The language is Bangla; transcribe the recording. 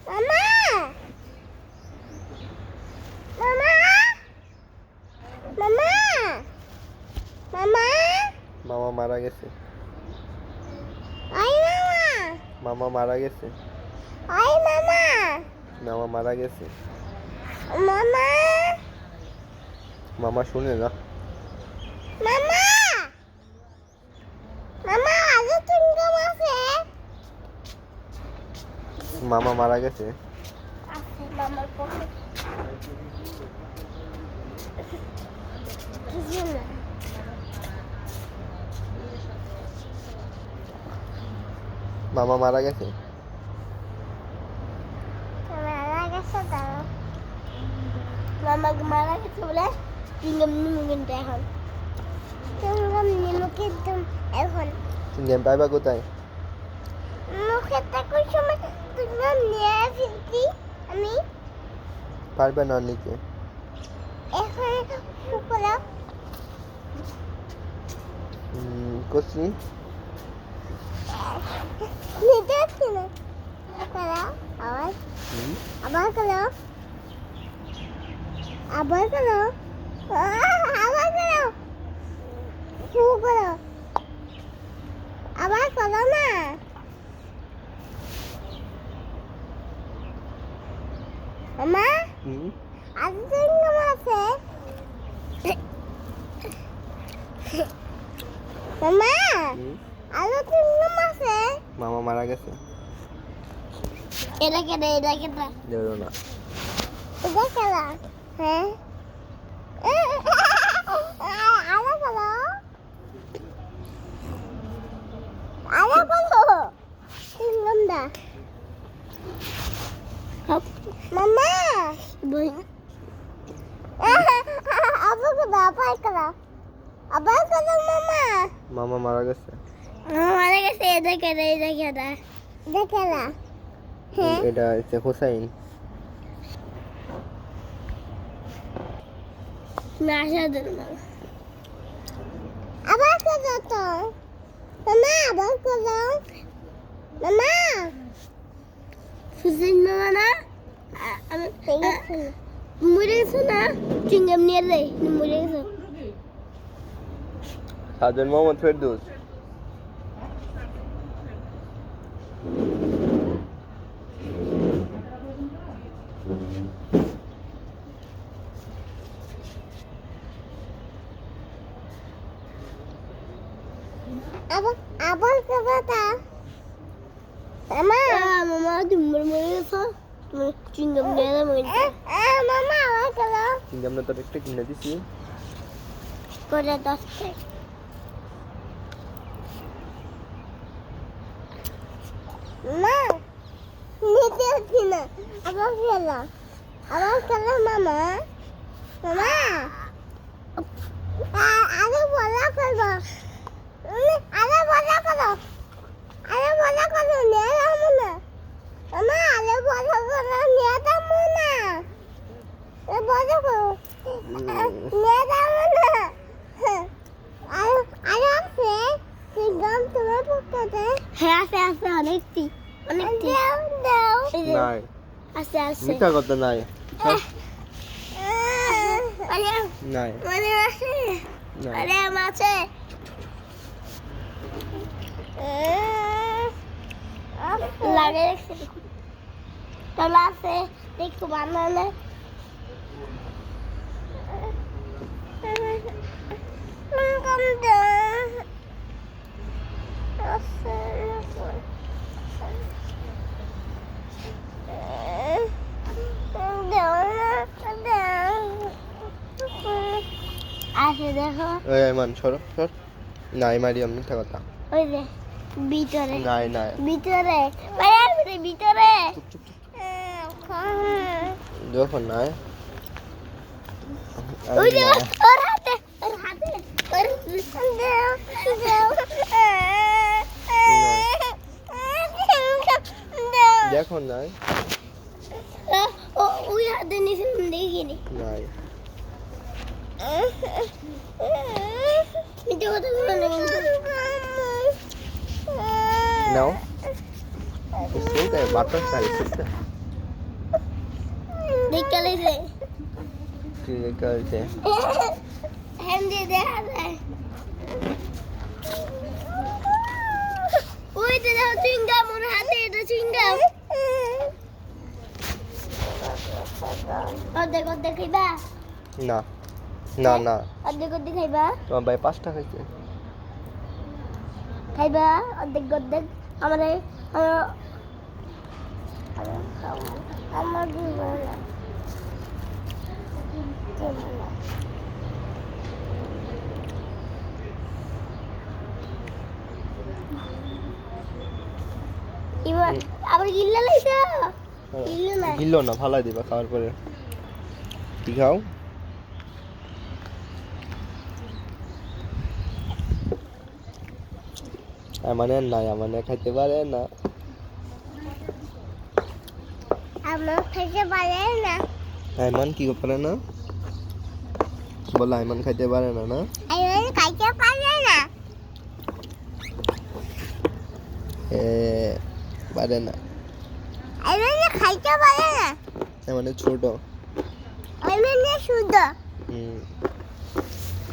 মামা মামা মামা মামা মামা মারা গেছে। আই মামা মামা মারা গেছে। আই মামা মামা মারা গেছে। মামা মামা শুনে না। মামা মামা আজকে চিংগাম আছে। মামা মারা গেছে। আছে মামার পকেট কিছু না। মামা মারা গেছে। মারা গেছে দাও মামা মারা গেছে বলে চিংগাম নিমু কিন্তু এখন চিংগাম নিমু কিন্তু এখন গেম পাইবা কোথায়? মুখে তাকুর সময় চিংগাম নিয়ে ফেলছি আমি পারবে না নিতে। এখন শুকলা করছি। নিতে আসছি না করা আবার আবার করো আবার করো আবার করো করো আবার করো না মামা আজ চিংগাম আছে মামা আজ চিংগাম আছে মামা মারা গেছে। এটা কেটে দেবো না। এটা খেলা হ্যাঁ আলো বলো আলো বলো চিংগামটা মামা আবার করো আবার করো মামা মামা মারা গেছে। মারা গেছে এটা খেলা হ্যাঁ এটা হচ্ছে হোসাইন। আবার করো তো মামা আবার করো মামা হুসেন মামা না মরে গেছে না চিংগাম নিয়ে যাই মরে গেছে সাজন মোহাম্মদ ফেরদৌস। আবার কথা মামা মামা তুমি মরে গেছো তুমি চিংগাম নিয়ে যাও মামা আবার করো চিংগাম না তোর একটা কিনে দিছি। করে 10 টাকা মা নিতে আসছি না আবার খেলা মামা মামা আরে বলা করবো আরে বলা করো নিয়ে যাবো না মামা আরে বলা করো নিয়ে যাবো না বলা করো নিয়ে যাবো না আরে আছে চিংগাম তোমার পকেটে হ্যাঁ আছে অনেকটি দাও নাই আছে মিথ্যা কথা নাই। নাই আরে মাছে লাগে দেখছি তোলা আছে দেখো বানালে কম আসে দেখো ওই আইমান সর সর। নাই মারিয়াম মিথ্যা কথা। ওই যে ভিতরে নাই নাই ভিতরে বাইরে ভিতরে চুপ চুপ চুপ। দেখো নাই। ওই যে ওর হাতে দেখো নাই ওই হাতে নিচে দেখিনি নাই। মিথ্যে কথা বলো না নাও। Isso é batata, isso é. খেলেছে ক্রিকেট খেলছে হ্যান্ড দিয়ে দেখা যায় ওই তো দেখো চুইংগাম ওর হাতে এটা চুইংগাম অর্ধেক অর্ধেক খাইবা না না না অর্ধেক অর্ধেক খাইবা তোমার ভাই 5টা খাইছে খাইবা অর্ধেক অর্ধেক আমারে আমার দিব না এবার আবার গিল্লা লাইছা গিল্লা না গিললো না ফালাই দিবা খাওয়ার পরে কি খাও মানে নাই মানে খাইতে পারে না আমার খাইতে পারে না আইমান কি পারে না বলো আইমান খাইতে পারে না না আইমান খাইতে পারে না পারে না আইমান খাইতে পারে না মানে ছোট আইমান শুদ্ধ হুম